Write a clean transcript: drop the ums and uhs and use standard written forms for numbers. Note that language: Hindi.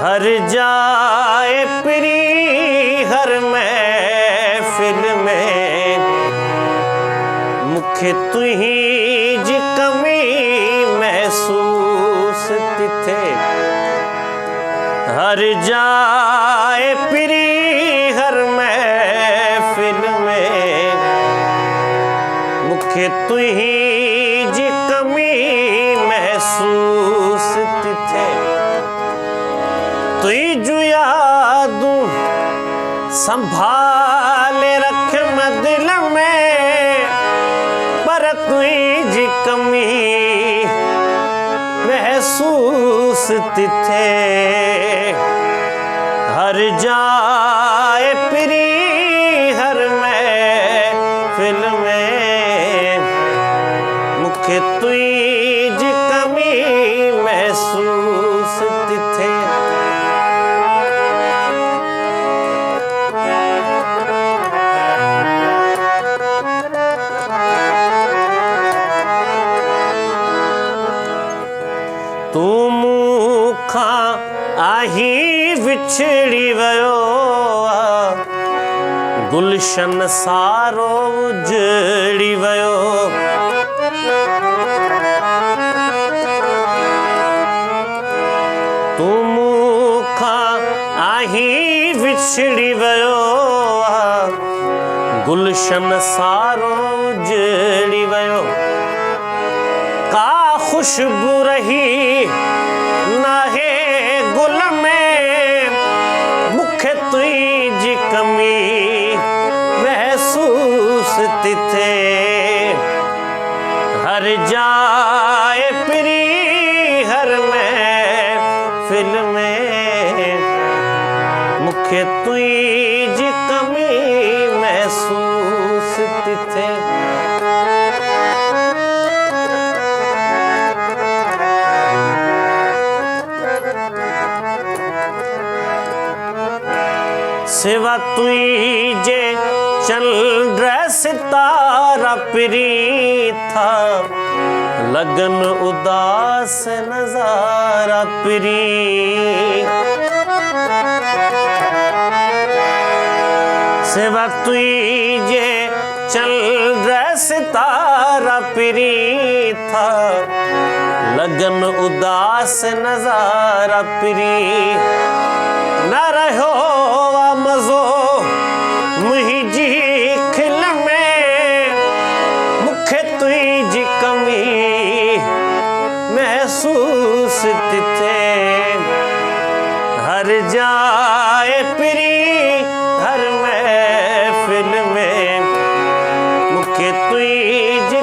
हर जाए प्री हर महफिल में मुखे तुही जी कमी महसूस तिथे। हर जाए प्री हर महफिल में मुखे तुही जी कमी महसूस तिथे। तुई जो यादू संभाले रख मैं दिल में, पर तुई जी कमी महसूस तिथे। हर जाए प्री हर महफिल में मुखे तुई जी कमी महसूस तिथे। तू मूखा आही विछड़ी वयो, गुलशन सारो उजड़ी वयो। तू मूखा आही विछड़ी वयो, गुलशन सारो उजड़ी वयो। का खुशबू रही नाहे गुल में मुखे तुई जी कमी महसूस तिथे। हर जाए प्री हर महफिल में मुखे तुई जी कमी महसूस तिथे। सिवा तुई जे चंद्र सितारा प्री था, लगन उदास नजारा प्री। सिवा तुई जे चंद्र सितारा प्री था, लगन उदास नजारा प्री। न रहो मज़ो मुहिंजी खिल में मुखे तुई जी कमी महसूस तिथे। हर जाए प्री हर महफिल में मुखे तुई जी